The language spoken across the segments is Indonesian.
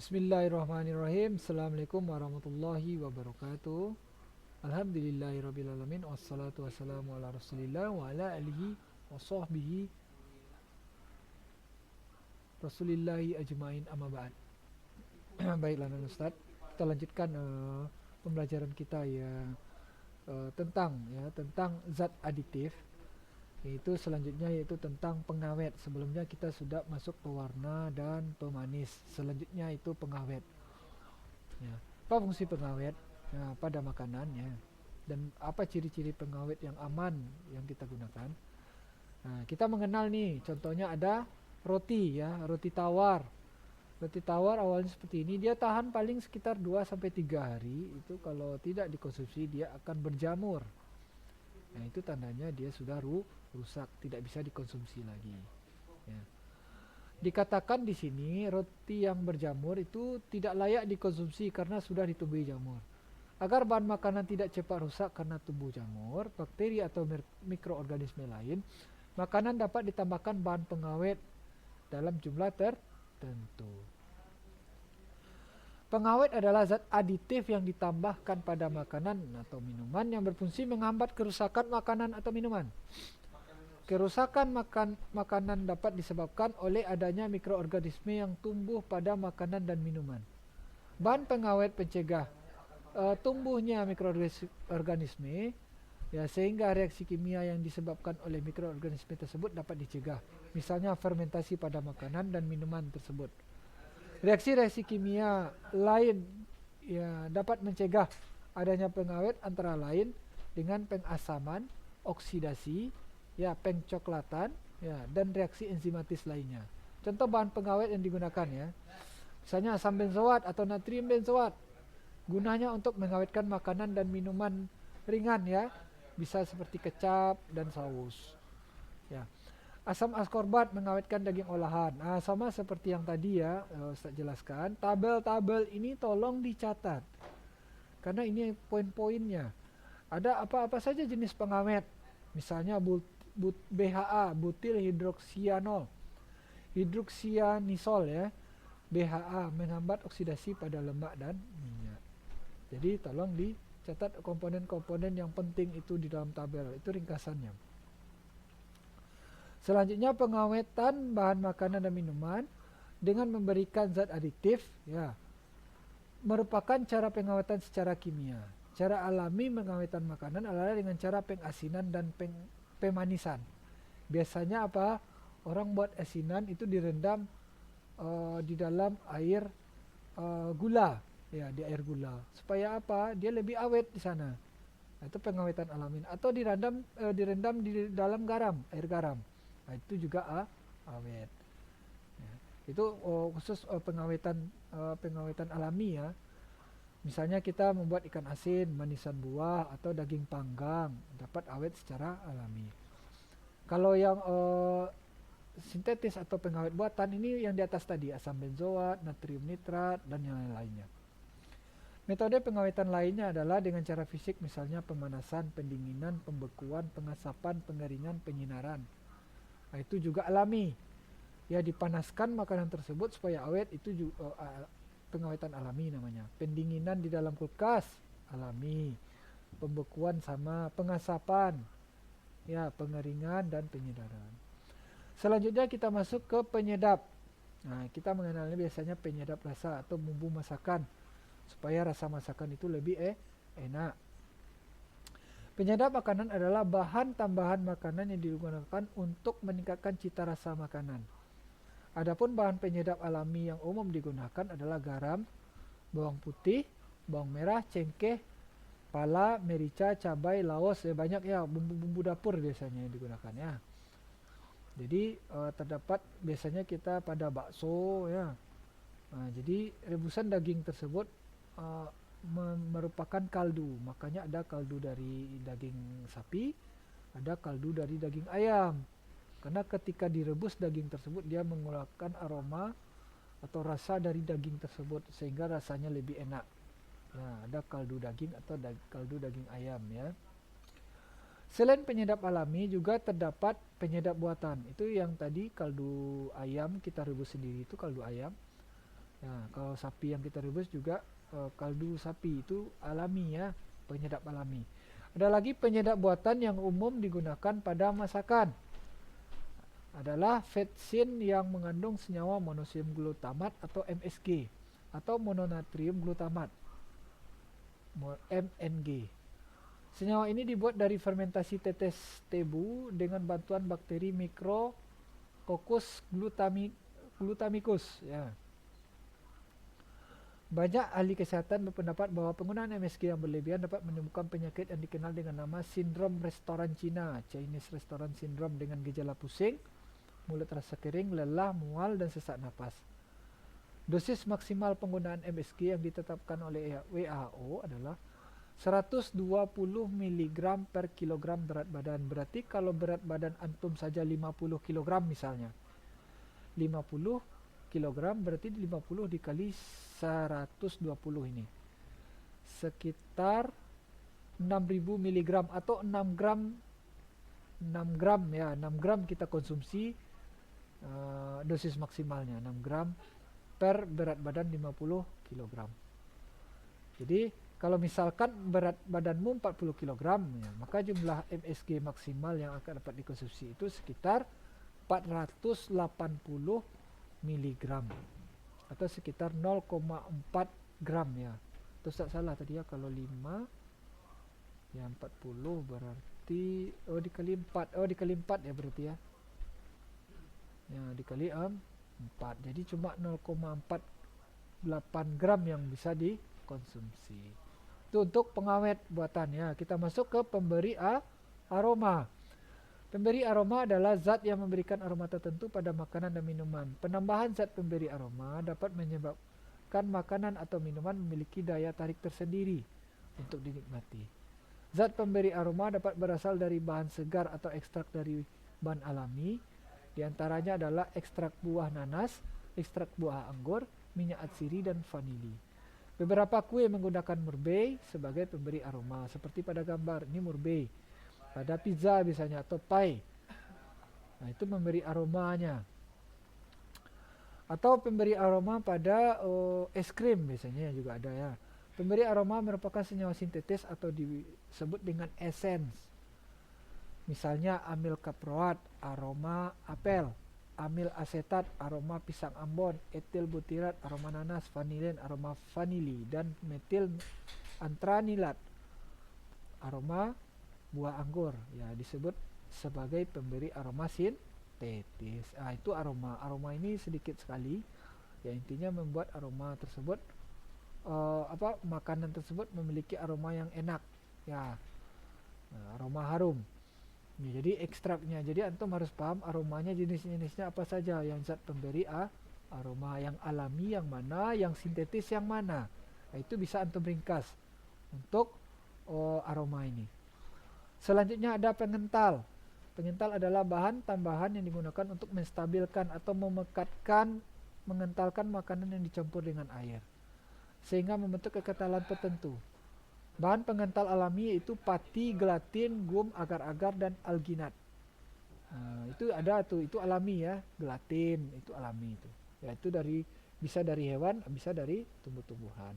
Bismillahirrahmanirrahim. Assalamualaikum warahmatullahi wabarakatuh. Alhamdulillahirrabbilalamin. Wassalatu wassalamu ala rasulillah wa ala alihi wa sahbihi rasulillahi ajma'in amma ba'd. Baiklah Ustaz, kita lanjutkan pembelajaran kita tentang zat aditif. Yaitu tentang pengawet. Sebelumnya kita sudah masuk pewarna dan pemanis. Selanjutnya itu pengawet. Ya. Apa fungsi pengawet pada makanan ya? Dan apa ciri-ciri pengawet yang aman yang kita gunakan? Nah, kita mengenal nih, contohnya ada roti ya, roti tawar. Roti tawar awalnya seperti ini, dia tahan paling sekitar 2 sampai 3 hari. Itu kalau tidak dikonsumsi dia akan berjamur. Nah, itu tandanya dia sudah rusak, tidak bisa dikonsumsi lagi. Ya. Dikatakan di sini roti yang berjamur itu tidak layak dikonsumsi karena sudah ditumbuhi jamur. Agar bahan makanan tidak cepat rusak karena tumbuh jamur, bakteri atau mikroorganisme lain, makanan dapat ditambahkan bahan pengawet dalam jumlah tertentu. Pengawet adalah zat aditif yang ditambahkan pada makanan atau minuman yang berfungsi menghambat kerusakan makanan atau minuman. Kerusakan makanan dapat disebabkan oleh adanya mikroorganisme yang tumbuh pada makanan dan minuman. Bahan pengawet pencegah tumbuhnya mikroorganisme ya, sehingga reaksi kimia yang disebabkan oleh mikroorganisme tersebut dapat dicegah. Misalnya fermentasi pada makanan dan minuman tersebut. Reaksi-reaksi kimia lain ya dapat mencegah adanya pengawet antara lain dengan pengasaman, oksidasi, ya pengcoklatan, ya dan reaksi enzimatis lainnya. Contoh bahan pengawet yang digunakan ya. Misalnya asam benzoat atau natrium benzoat. Gunanya untuk mengawetkan makanan dan minuman ringan ya. Bisa seperti kecap dan saus. Ya. Asam askorbat mengawetkan daging olahan. Nah, sama seperti yang tadi ya, Ustaz jelaskan. Tabel-tabel ini tolong dicatat. Karena ini poin-poinnya. Ada apa-apa saja jenis pengawet. Misalnya BHA, butil hidroksianol. Hidroksianisol ya. BHA menghambat oksidasi pada lemak dan minyak. Jadi tolong dicatat komponen-komponen yang penting itu di dalam tabel. Itu ringkasannya. Selanjutnya pengawetan bahan makanan dan minuman dengan memberikan zat aditif ya merupakan cara pengawetan secara kimia. Cara alami pengawetan makanan adalah dengan cara pengasinan dan pemanisan. Biasanya apa? Orang buat asinan itu direndam di dalam air gula ya, di air gula. Supaya apa? Dia lebih awet di sana. Nah, itu pengawetan alami. Atau direndam di dalam garam, air garam. Nah, itu juga awet. Ya. Itu khusus pengawetan alami ya. Misalnya kita membuat ikan asin, manisan buah atau daging panggang dapat awet secara alami. Kalau yang sintetis atau pengawet buatan ini yang di atas tadi, asam benzoat, natrium nitrat dan yang lain-lainnya. Metode pengawetan lainnya adalah dengan cara fisik, misalnya pemanasan, pendinginan, pembekuan, pengasapan, pengeringan, penyinaran. Nah, itu juga alami. Ya, dipanaskan makanan tersebut supaya awet, itu juga pengawetan alami namanya. Pendinginan di dalam kulkas alami. Pembekuan sama pengasapan. Ya, pengeringan dan penyinaran. Selanjutnya kita masuk ke penyedap. Nah, kita mengenalnya biasanya penyedap rasa atau bumbu masakan supaya rasa masakan itu lebih enak. Penyedap makanan adalah bahan tambahan makanan yang digunakan untuk meningkatkan cita rasa makanan. Adapun bahan penyedap alami yang umum digunakan adalah garam, bawang putih, bawang merah, cengkeh, pala, merica, cabai, laos, banyak ya bumbu-bumbu dapur biasanya yang digunakan ya. Jadi terdapat biasanya kita pada bakso ya. Nah, jadi rebusan daging tersebut merupakan kaldu. Makanya ada kaldu dari daging sapi, ada kaldu dari daging ayam. Karena ketika direbus daging tersebut dia mengeluarkan aroma atau rasa dari daging tersebut sehingga rasanya lebih enak. Nah, ada kaldu daging atau kaldu daging ayam ya. Selain penyedap alami juga terdapat penyedap buatan. Itu yang tadi kaldu ayam kita rebus sendiri itu kaldu ayam. Nah, kalau sapi yang kita rebus juga kaldu sapi itu alami ya, penyedap alami. Ada lagi penyedap buatan yang umum digunakan pada masakan. Adalah vetsin yang mengandung senyawa monosodium glutamat atau MSG atau mononatrium glutamat MNG. Senyawa ini dibuat dari fermentasi tetes tebu dengan bantuan bakteri Micrococcus glutamicus ya. Banyak ahli kesehatan berpendapat bahwa penggunaan MSG yang berlebihan dapat menyebabkan penyakit yang dikenal dengan nama sindrom restoran Cina, Chinese Restaurant Syndrome, dengan gejala pusing, mulut rasa kering, lelah, mual, dan sesak napas. Dosis maksimal penggunaan MSG yang ditetapkan oleh WHO adalah 120 mg per kilogram berat badan. Berarti kalau berat badan antum saja 50 kg misalnya, 50 kilogram berarti 50 dikali 120 ini sekitar 6000 mg atau 6 gram ya, 6 gram kita konsumsi dosis maksimalnya 6 gram per berat badan 50 kg. Jadi kalau misalkan berat badanmu 40 kg ya, maka jumlah MSG maksimal yang akan dapat dikonsumsi itu sekitar 480 mg atau sekitar 0,4 gram ya. Terus tak salah tadi ya, kalau 5 ya 40 berarti dikali 4. Dikali 4 ya berarti ya. Ya dikali 4. Jadi cuma 0,48 gram yang bisa dikonsumsi. Itu untuk pengawet buatan ya. Kita masuk ke pemberi aroma. Pemberi aroma adalah zat yang memberikan aroma tertentu pada makanan dan minuman. Penambahan zat pemberi aroma dapat menyebabkan makanan atau minuman memiliki daya tarik tersendiri untuk dinikmati. Zat pemberi aroma dapat berasal dari bahan segar atau ekstrak dari bahan alami. Di antaranya adalah ekstrak buah nanas, ekstrak buah anggur, minyak atsiri, dan vanili. Beberapa kue menggunakan murbei sebagai pemberi aroma, seperti pada gambar ini murbei. Pada pizza biasanya atau pie. Nah, itu memberi aromanya. Atau pemberi aroma pada es krim biasanya juga ada ya. Pemberi aroma merupakan senyawa sintetis atau disebut dengan essence. Misalnya amil kaproat, aroma apel, amil asetat, aroma pisang ambon, etil butirat, aroma nanas, vanilin, aroma vanili, dan metil antranilat, aroma buah anggur ya, disebut sebagai pemberi aroma sintetis. Itu aroma ini sedikit sekali ya, intinya membuat aroma tersebut makanan tersebut memiliki aroma yang enak ya, aroma harum ya. Jadi ekstraknya, jadi antum harus paham aromanya jenis-jenisnya apa saja, yang zat pemberi aroma, yang alami yang mana, yang sintetis yang mana. Itu bisa antum ringkas untuk aroma ini. Selanjutnya ada pengental. Pengental adalah bahan tambahan yang digunakan untuk menstabilkan atau mengentalkan makanan yang dicampur dengan air, sehingga membentuk kekentalan tertentu. Bahan pengental alami yaitu pati, gelatin, gum, agar-agar, dan alginat. Itu ada tuh, itu alami ya, gelatin itu alami itu. Ya itu bisa dari hewan, bisa dari tumbuh-tumbuhan.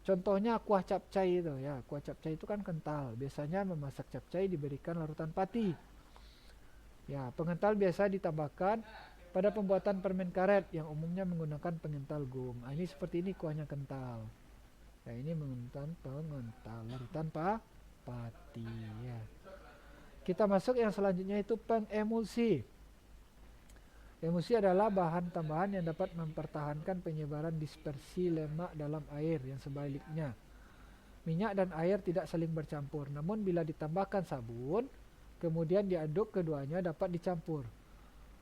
Contohnya kuah capcay itu ya, kuah capcay itu kan kental. Biasanya memasak capcay diberikan larutan pati. Ya, pengental biasa ditambahkan pada pembuatan permen karet yang umumnya menggunakan pengental gum. Ini seperti ini kuahnya kental. Ya, ini menggunakan pengental larutan pati ya. Kita masuk yang selanjutnya itu pengemulsi. Emulsi adalah bahan tambahan yang dapat mempertahankan penyebaran dispersi lemak dalam air yang sebaliknya. Minyak dan air tidak saling bercampur, namun bila ditambahkan sabun, kemudian diaduk, keduanya dapat dicampur.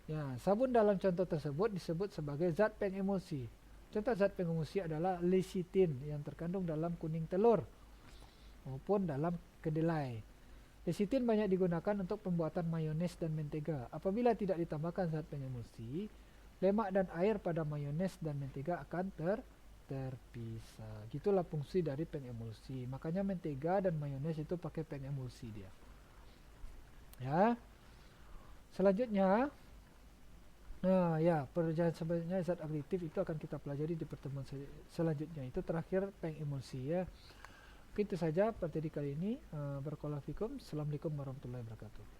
Ya, sabun dalam contoh tersebut disebut sebagai zat pengemulsi. Contoh zat pengemulsi adalah lecitin yang terkandung dalam kuning telur maupun dalam kedelai. Lecitin banyak digunakan untuk pembuatan mayones dan mentega. Apabila tidak ditambahkan zat pengemulsi, lemak dan air pada mayones dan mentega akan terpisah. Gitulah fungsi dari pengemulsi. Makanya mentega dan mayones itu pakai pengemulsi dia. Ya. Selanjutnya Nah, ya, pekerjaan sebenarnya zat aktif itu akan kita pelajari di pertemuan selanjutnya. Itu terakhir pengemulsi ya. Oke, itu saja materi kali ini. Barakallahu fikum. Assalamualaikum warahmatullahi wabarakatuh.